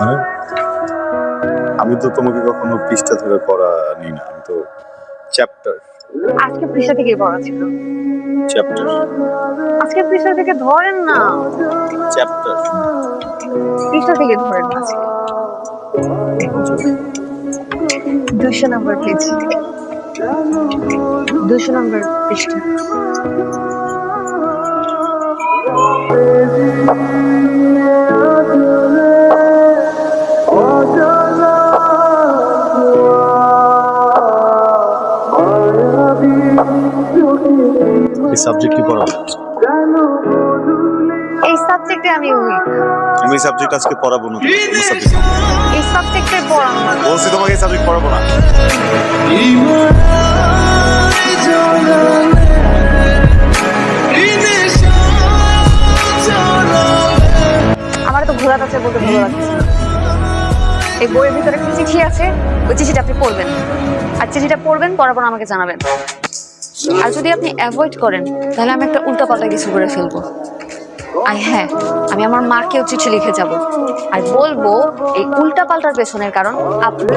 মানে আমি তো তোমাকে কখনো পৃষ্ঠা ধরে পড়া নিই না, আমি তো চ্যাপ্টার আজকে পৃষ্ঠা থেকে পড়া ছিল। চ্যাপ্টার আজকে পৃষ্ঠা থেকে ধরেন না, চ্যাপ্টার পৃষ্ঠা থেকে ধরেন না আজকে। 200 নম্বর পেজ, 200 নম্বর পৃষ্ঠা। এই সাবজেক্ট কি পড়াবো? এই সাবজেক্টে আমি উইক। আমি এই সাবজেক্ট আজকে পড়াবো না, তোমার সাবজেক্ট এই সাবজেক্টে পড়ান না। বলছি তোমাকে এই সাবজেক্ট পড়াবো না। আমার তো ঘোরা আছে বলতে ভালো লাগছে না। এই বইয়ের ভিতরে একটা চিঠি আছে, ওই চিঠিটা আপনি পড়বেন, আর চিঠিটা পড়বেন, পড়ার পর আমাকে জানাবেন। আর যদি আপনি অ্যাভয়েড করেন তাহলে আমি একটা উল্টাপাল্টা কিছু করে ফেলবো। আর হ্যাঁ, আমি আমার মাকেও চিঠি লিখে যাব আর বলবো এই উল্টাপাল্টার পেছনের কারণ আপনি।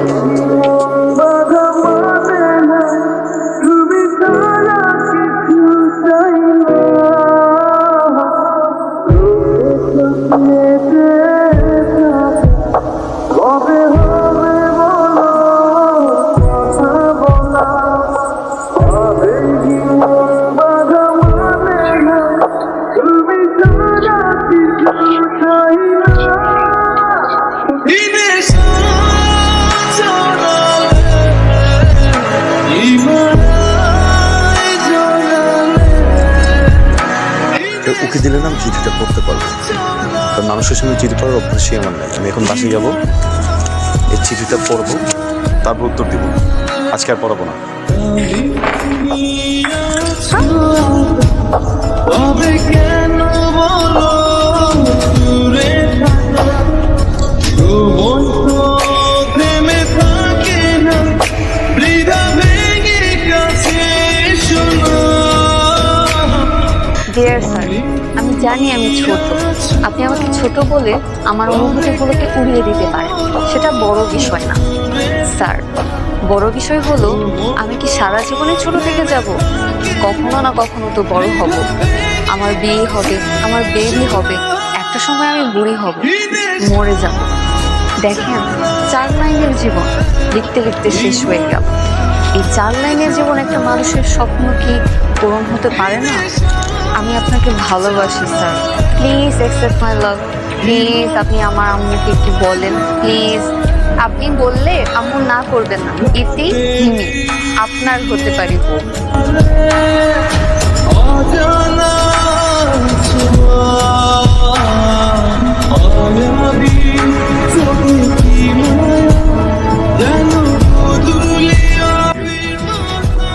ওকে দিলে না আমি চিঠিটা পড়তে পারবো, কারণ মানুষের সঙ্গে চিঠি পড়ার অভ্যাসই আমার নাই। আমি এখন বাসে যাবো, এই চিঠিটা পড়বো, তারপর উত্তর দিব। আজকে আর পড়াবো না। ডিয়ার স্যার, আমি জানি আমি ছোট, আপনি আমাকে ছোট বলে আমার অনুভূতিগুলোকে উড়িয়ে দিতে পারেন, সেটা বড় বিষয় না স্যার। বড় বিষয় হলো আমি কি সারা জীবনে ছোট থেকে যাব? কখনো না কখনো তো বড় হব, আমার বিয়ে হবে, আমার বেবি হবে, একটা সময় আমি বুড়ি হব, মরে যাব। দেখেন, 4 লাইনের জীবন লিখতে লিখতে শেষ হয়ে গেল। এই 4 লাইনের জীবন একটা মানুষের স্বপ্ন কি পূরণ হতে পারে না? আমি আপনাকে ভালোবাসি sir, please accept my love. Please আপনি আমার আম্মুকে একটু বলেন, প্লিজ। আপনি বললে আম্মু না করবেন না, ইতি হিমি আপনার হতে পারি বউ।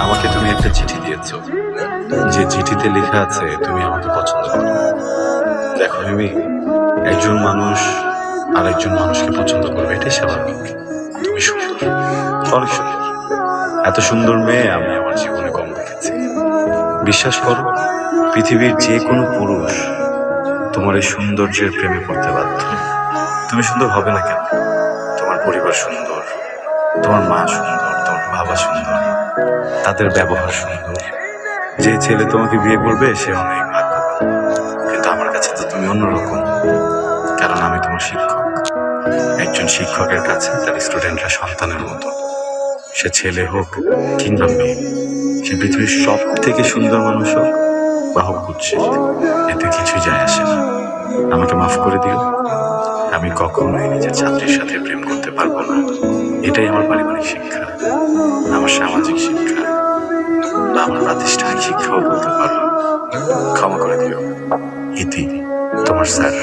আমাকে তুমি একটা চিঠি দিয়েছো, যে চিঠিতে লেখা আছে তুমি আমাকে পছন্দ করো। দেখো মিমি, একজন মানুষ আর একজন মানুষকে পছন্দ করবে, এটাই স্বাভাবিক। তুমি সুন্দর, অনেক সুন্দর। এত সুন্দর মেয়ে আমি আমার জীবনে কম দেখেছি। বিশ্বাস করো, পৃথিবীর যে কোনো পুরুষ তোমার এই সৌন্দর্যের প্রেমে পড়তে বাধ্য। তুমি সুন্দর হবে না কেন? তোমার পরিবার সুন্দর, তোমার মা সুন্দর, তোমার বাবা সুন্দর, তাদের ব্যবহার সুন্দর। যে ছেলে তোমাকে বিয়ে করবে সে অনেক ভাগ্যবান। কিন্তু আমার কাছে তো তুমি অন্যরকম, কারণ আমি তোমার শিক্ষক। একজন শিক্ষকের কাছে তার স্টুডেন্টরা সন্তানের মতো। সে ছেলে হোক কিংবা মেয়ে, সে পৃথিবীর সব থেকে সুন্দর মানুষ হোক বা হোক কুৎসিত, এতে কিছু যায় আসে না। আমাকে মাফ করে দিও, আমি কখনোই নিজের ছাত্রীর সাথে প্রেম করতে পারবো না। এটাই আমার পারিবারিক শিক্ষা, আমার সামাজিক শিক্ষা, বা আমার প্রাতিষ্ঠানিক শিক্ষাও বলতে পারো। ক্ষমা করে দিও। ইতি, তোমার স্যার।